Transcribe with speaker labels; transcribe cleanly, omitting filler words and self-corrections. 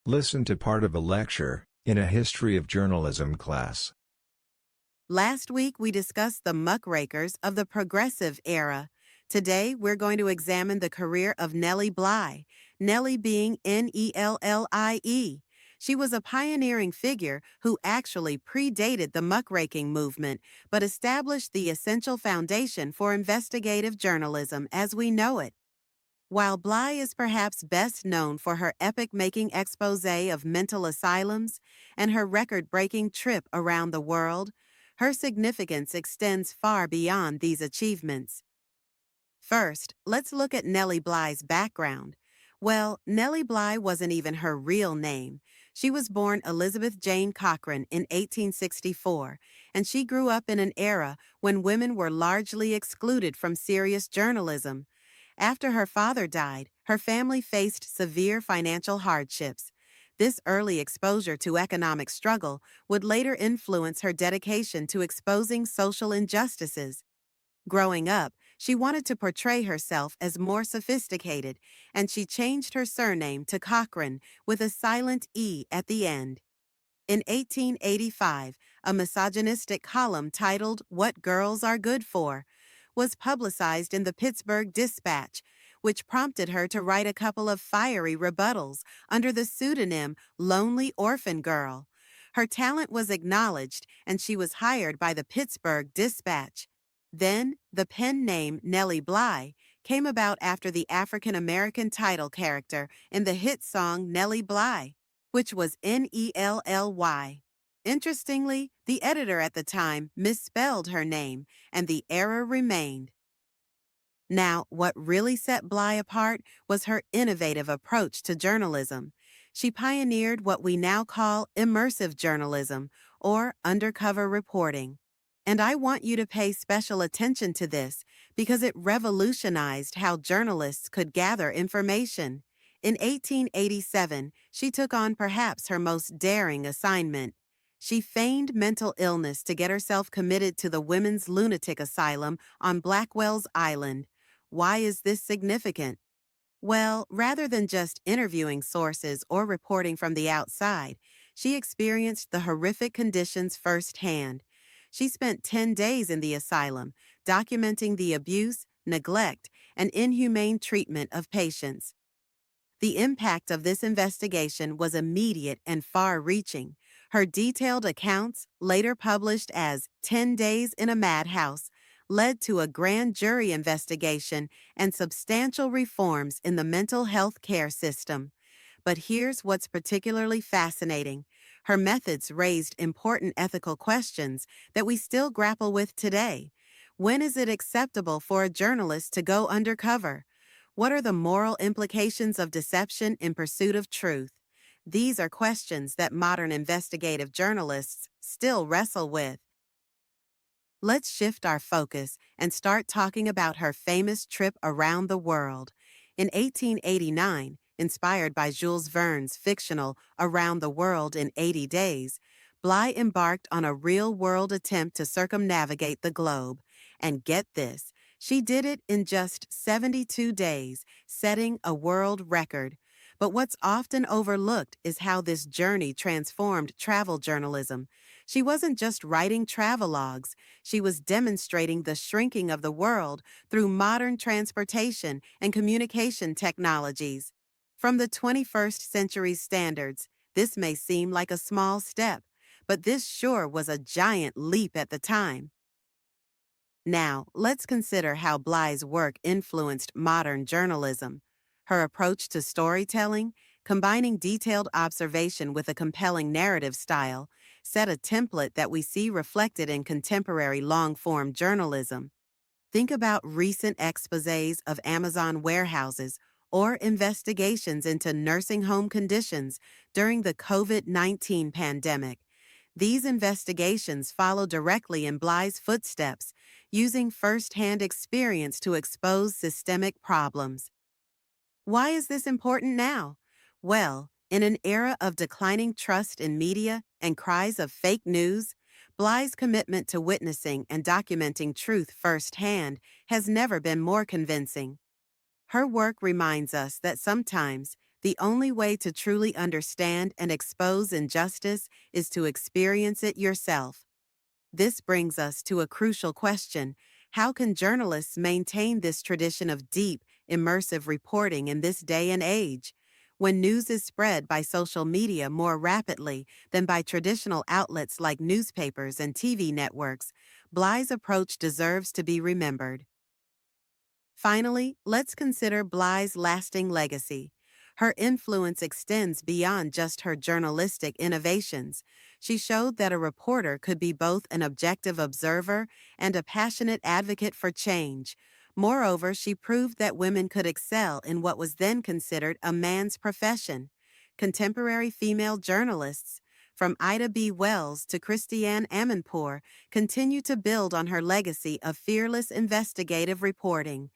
Speaker 1: Listen to part of a lecture in a history of journalism class.
Speaker 2: Last week, we discussed the muckrakers of the progressive era. Today, we're going to examine the career of Nellie Bly, Nellie being Nellie. She was a pioneering figure who actually predated the muckraking movement, but established the essential foundation for investigative journalism as we know it. While Bly is perhaps best known for her epic-making exposé of mental asylums and her record-breaking trip around the world, her significance extends far beyond these achievements. First, let's look at Nellie Bly's background. Well, Nellie Bly wasn't even her real name. She was born Elizabeth Jane Cochrane in 1864, and she grew up in an era when women were largely excluded from serious journalism. After her father died, her family faced severe financial hardships. This early exposure to economic struggle would later influence her dedication to exposing social injustices. Growing up, she wanted to portray herself as more sophisticated, and she changed her surname to Cochrane with a silent E at the end. In 1885, a misogynistic column titled "What Girls Are Good For" was publicized in the Pittsburgh Dispatch, which prompted her to write a couple of fiery rebuttals under the pseudonym Lonely Orphan Girl. Her talent was acknowledged, and she was hired by the Pittsburgh Dispatch. Then, the pen name Nellie Bly came about after the African-American title character in the hit song Nellie Bly, which was Nelly. Interestingly, the editor at the time misspelled her name, and the error remained. Now, what really set Bly apart was her innovative approach to journalism. She pioneered what we now call immersive journalism, or undercover reporting. And I want you to pay special attention to this because it revolutionized how journalists could gather information. In 1887, she took on perhaps her most daring assignment. She feigned mental illness to get herself committed to the Women's Lunatic Asylum on Blackwell's Island. Why is this significant? Well, rather than just interviewing sources or reporting from the outside, she experienced the horrific conditions firsthand. She spent 10 days in the asylum, documenting the abuse, neglect, and inhumane treatment of patients. The impact of this investigation was immediate and far-reaching. Her detailed accounts, later published as 10 Days in a Madhouse, led to a grand jury investigation and substantial reforms in the mental health care system. But here's what's particularly fascinating. Her methods raised important ethical questions that we still grapple with today. When is it acceptable for a journalist to go undercover? What are the moral implications of deception in pursuit of truth? These are questions that modern investigative journalists still wrestle with. Let's shift our focus and start talking about her famous trip around the world. In 1889, inspired by Jules Verne's fictional Around the World in 80 Days, Bly embarked on a real-world attempt to circumnavigate the globe. And get this, she did it in just 72 days, setting a world record. But what's often overlooked is how this journey transformed travel journalism. She wasn't just writing travelogues, she was demonstrating the shrinking of the world through modern transportation and communication technologies. From the 21st century's standards, this may seem like a small step, but this sure was a giant leap at the time. Now, let's consider how Bly's work influenced modern journalism. Her approach to storytelling, combining detailed observation with a compelling narrative style, set a template that we see reflected in contemporary long-form journalism. Think about recent exposés of Amazon warehouses or investigations into nursing home conditions during the COVID-19 pandemic. These investigations follow directly in Bly's footsteps, using first-hand experience to expose systemic problems. Why is this important now? Well, in an era of declining trust in media and cries of fake news, Bly's commitment to witnessing and documenting truth firsthand has never been more convincing. Her work reminds us that sometimes The only way to truly understand and expose injustice is to experience it yourself. This brings us to a crucial question. How can journalists maintain this tradition of deep, immersive reporting in this day and age? When news is spread by social media more rapidly than by traditional outlets like newspapers and TV networks, Bly's approach deserves to be remembered. Finally, let's consider Bly's lasting legacy. Her influence extends beyond just her journalistic innovations. She showed that a reporter could be both an objective observer and a passionate advocate for change. Moreover, she proved that women could excel in what was then considered a man's profession. Contemporary female journalists, from Ida B. Wells to Christiane Amanpour, continue to build on her legacy of fearless investigative reporting.